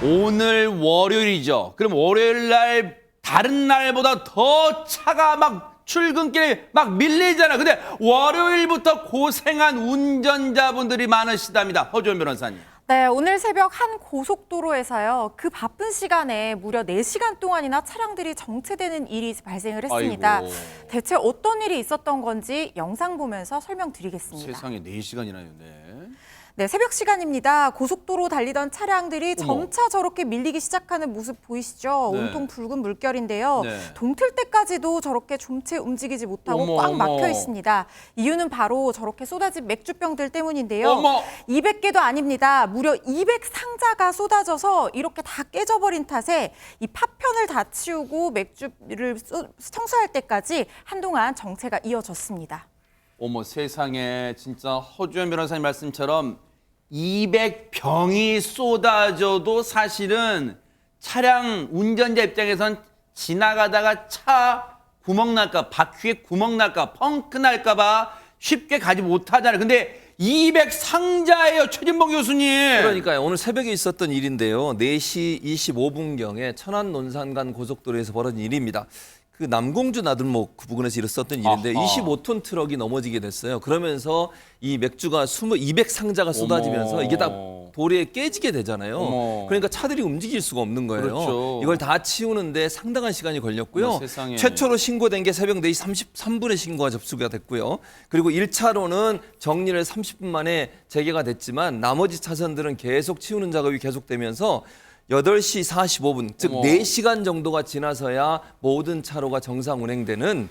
오늘 월요일이죠. 그럼 월요일 날 다른 날보다 더 차가 막 출근길에 막 밀리잖아. 근데 월요일부터 고생한 운전자분들이 많으시답니다. 허주원 변호사님. 네, 오늘 새벽 한 고속도로에서요. 그 바쁜 시간에 무려 4시간 동안이나 차량들이 정체되는 일이 발생을 했습니다. 아이고. 대체 어떤 일이 있었던 건지 영상 보면서 설명드리겠습니다. 세상에 4시간이나요. 네. 네, 새벽 시간입니다. 고속도로 달리던 차량들이 점차 저렇게 밀리기 시작하는 모습 보이시죠? 네. 온통 붉은 물결인데요. 네. 동틀 때까지도 저렇게 좀채 움직이지 못하고 어머, 꽉 어머. 막혀 있습니다. 이유는 바로 저렇게 쏟아진 맥주병들 때문인데요. 어머! 200개도 아닙니다. 무려 200상자가 쏟아져서 이렇게 다 깨져버린 탓에 이 파편을 다 치우고 맥주를 청소할 때까지 한동안 정체가 이어졌습니다. 어머 세상에 진짜 허주연 변호사님 말씀처럼 200병이 쏟아져도 사실은 차량 운전자 입장에선 지나가다가 차 구멍 날까 바퀴에 구멍 날까 펑크 날까 봐 쉽게 가지 못하잖아요. 근데 200상자예요, 최진봉 교수님. 그러니까요. 오늘 새벽에 있었던 일인데요. 4시 25분경에 천안 논산간 고속도로에서 벌어진 일입니다. 그 남공주 나들목 그 부근에서 일었었던 일인데 아하. 25톤 트럭이 넘어지게 됐어요. 그러면서 이 맥주가 200상자가 쏟아지면서 어머. 이게 다 도로에 깨지게 되잖아요. 어머. 그러니까 차들이 움직일 수가 없는 거예요. 그렇죠. 이걸 다 치우는데 상당한 시간이 걸렸고요. 어머, 세상에. 최초로 신고된 게 새벽 4시 33분에 신고가 접수가 됐고요. 그리고 1차로는 정리를 30분 만에 재개가 됐지만 나머지 차선들은 계속 치우는 작업이 계속되면서 8시 45분, 즉 어머. 4시간 정도가 지나서야 모든 차로가 정상 운행되는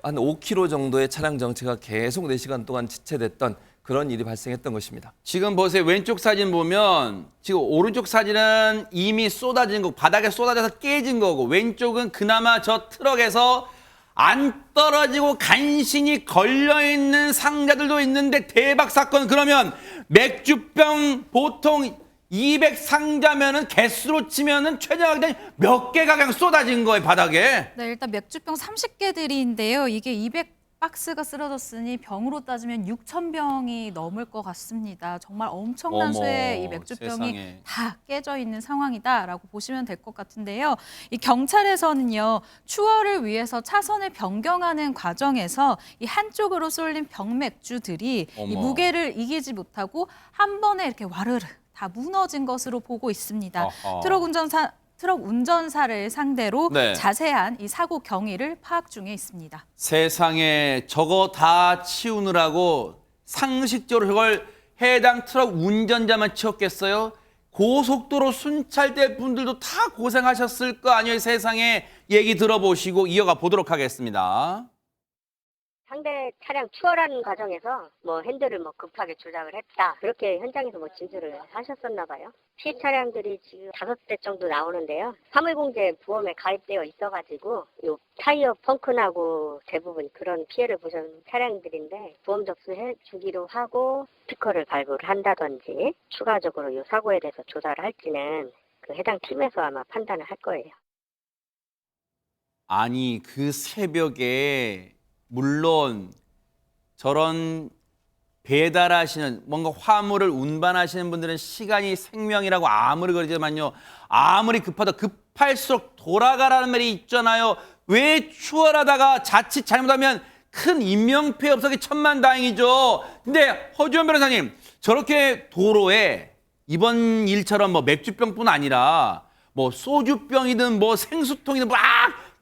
한 5km 정도의 차량 정체가 계속 4시간 동안 지체됐던 그런 일이 발생했던 것입니다. 지금 보세요. 왼쪽 사진 보면 지금 오른쪽 사진은 이미 쏟아진 거고 바닥에 쏟아져서 깨진 거고 왼쪽은 그나마 저 트럭에서 안 떨어지고 간신히 걸려있는 상자들도 있는데 대박 사건. 그러면 맥주병 보통 200상자면은 개수로 치면은 최저하게 몇 개가 그냥 쏟아진 거예요, 바닥에. 네, 일단 맥주병 30개들인데요. 이게 200박스가 쓰러졌으니 병으로 따지면 6,000병이 넘을 것 같습니다. 정말 엄청난 어머, 수의 이 맥주병이 세상에. 다 깨져 있는 상황이다라고 보시면 될 것 같은데요. 이 경찰에서는요, 추월을 위해서 차선을 변경하는 과정에서 이 한쪽으로 쏠린 병맥주들이 이 어머. 무게를 이기지 못하고 한 번에 이렇게 와르르 다 무너진 것으로 보고 있습니다. 아하. 트럭 운전사를 상대로 네. 자세한 이 사고 경위를 파악 중에 있습니다. 세상에 저거 다 치우느라고 상식적으로 저걸 해당 트럭 운전자만 치웠겠어요? 고속도로 순찰대 분들도 다 고생하셨을 거 아니에요. 세상에 얘기 들어보시고 이어가 보도록 하겠습니다. 상대 차량 추월하는 과정에서 핸들을 급하게 조작을 했다. 그렇게 현장에서 진술을 하셨었나 봐요. 피해 차량들이 지금 5대 정도 나오는데요. 화물공제 보험에 가입되어 있어가지고 요 타이어 펑크 나고 대부분 그런 피해를 보신 차량들인데 보험 접수해 주기로 하고 스티커를 발부를 한다든지 추가적으로 요 사고에 대해서 조사를 할지는 그 해당 팀에서 아마 판단을 할 거예요. 아니 그 새벽에 물론 저런 배달하시는 뭔가 화물을 운반하시는 분들은 시간이 생명이라고 아무리 그러지만요. 아무리 급하다 급할수록 돌아가라는 말이 있잖아요. 왜 추월하다가 자칫 잘못하면 큰 인명피해 없어서 천만다행이죠. 근데 허주연 변호사님 저렇게 도로에 이번 일처럼 맥주병뿐 아니라 소주병이든 생수통이든 막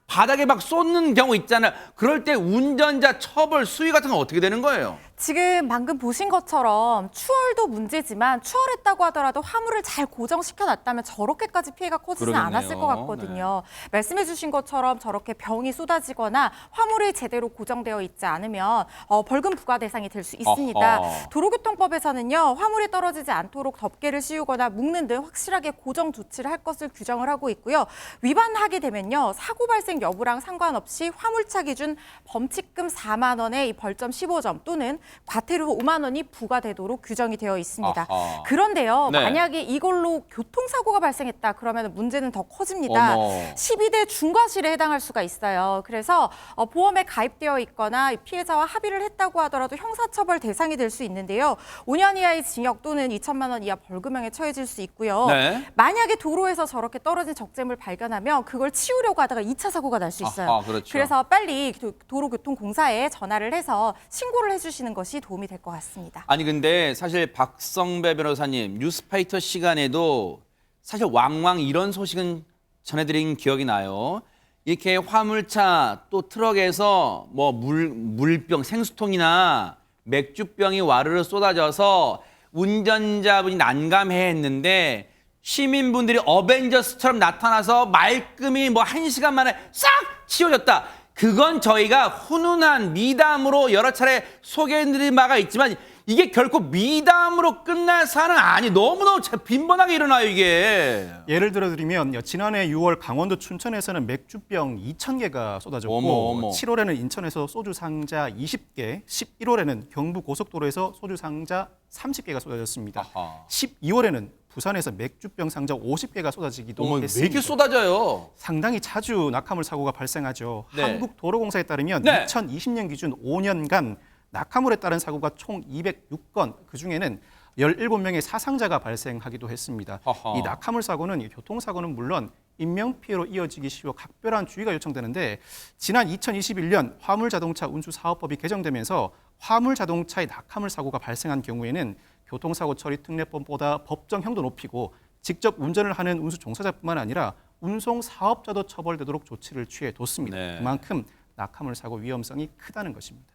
바닥에 막 쏟는 경우 있잖아요. 그럴 때 운전자 처벌 수위 같은 건 어떻게 되는 거예요? 지금 방금 보신 것처럼 추월도 문제지만 추월했다고 하더라도 화물을 잘 고정시켜놨다면 저렇게까지 피해가 커지진 그러겠네요. 않았을 것 같거든요. 말씀해 주신 것처럼 저렇게 병이 쏟아지거나 화물이 제대로 고정되어 있지 않으면 벌금 부과 대상이 될 수 있습니다. 어허. 도로교통법에서는요. 화물이 떨어지지 않도록 덮개를 씌우거나 묶는 등 확실하게 고정 조치를 할 것을 규정을 하고 있고요. 위반하게 되면요. 사고 발생 여부랑 상관없이 화물차 기준 범칙금 4만 원에 이 벌점 15점 또는 과태료 5만 원이 부과되도록 규정이 되어 있습니다. 아하. 그런데요, 네. 만약에 이걸로 교통사고가 발생했다 그러면 문제는 더 커집니다. 어머. 12대 중과실에 해당할 수가 있어요. 그래서 보험에 가입되어 있거나 피해자와 합의를 했다고 하더라도 형사처벌 대상이 될 수 있는데요. 5년 이하의 징역 또는 2천만 원 이하 벌금형에 처해질 수 있고요. 네. 만약에 도로에서 저렇게 떨어진 적재물 발견하면 그걸 치우려고 하다가 2차 사고가 날 수 있어요. 아하, 그렇죠. 그래서 빨리 도로교통공사에 전화를 해서 신고를 해주시는 것이 도움이 될 것 같습니다. 아니 근데 사실 박성배 변호사님 뉴스파이터 시간에도 사실 왕왕 이런 소식은 전해드린 기억이 나요. 이렇게 화물차 또 트럭에서 뭐 물병 생수통이나 맥주병이 와르르 쏟아져서 운전자분이 난감해했는데 시민분들이 어벤져스처럼 나타나서 말끔히 뭐 1시간 만에 싹 치워졌다. 그건 저희가 훈훈한 미담으로 여러 차례 소개해드린 바가 있지만 이게 결코 미담으로 끝날 사안은 아니. 너무너무 빈번하게 일어나요 이게. 예를 들어드리면 지난해 6월 강원도 춘천에서는 맥주병 2,000개가 쏟아졌고 어머. 7월에는 인천에서 소주 상자 20개, 11월에는 경부 고속도로에서 소주 상자 30개가 쏟아졌습니다. 아하. 12월에는 부산에서 맥주병 상자 50개가 쏟아지기도 어머, 왜 했습니다. 이렇게 쏟아져요? 상당히 자주 낙하물 사고가 발생하죠. 네. 한국도로공사에 따르면 네. 2020년 기준 5년간 낙하물에 따른 사고가 총 206건, 그중에는 17명의 사상자가 발생하기도 했습니다. 허허. 이 낙하물 사고는 이 교통사고는 물론 인명피해로 이어지기 쉬워 각별한 주의가 요청되는데, 지난 2021년 화물자동차 운수사업법이 개정되면서 화물자동차의 낙하물 사고가 발생한 경우에는 교통사고 처리 특례법보다 법정형도 높이고 직접 운전을 하는 운수 종사자뿐만 아니라 운송 사업자도 처벌되도록 조치를 취해뒀습니다. 네. 그만큼 낙하물 사고 위험성이 크다는 것입니다.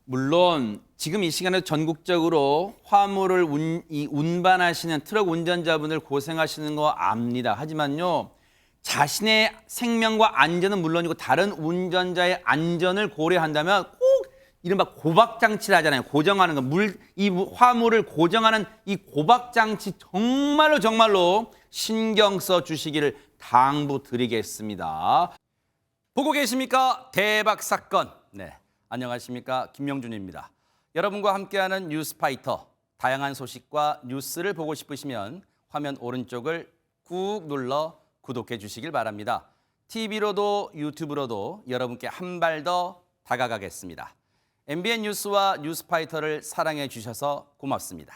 물론 지금 이 시간에 전국적으로 화물을 운반하시는 트럭 운전자분들 고생하시는 거 압니다. 하지만요, 자신의 생명과 안전은 물론이고 다른 운전자의 안전을 고려한다면 꼭 이른바 고박 장치를 하잖아요. 고정하는 거, 이 화물을 고정하는 이 고박 장치 정말로 신경 써 주시기를 당부드리겠습니다. 보고 계십니까? 대박 사건. 네. 안녕하십니까? 김명준입니다. 여러분과 함께하는 뉴스파이터. 다양한 소식과 뉴스를 보고 싶으시면 화면 오른쪽을 꾹 눌러 구독해 주시길 바랍니다. TV로도 유튜브로도 여러분께 한 발 더 다가가겠습니다. MBN 뉴스와 뉴스파이터를 사랑해 주셔서 고맙습니다.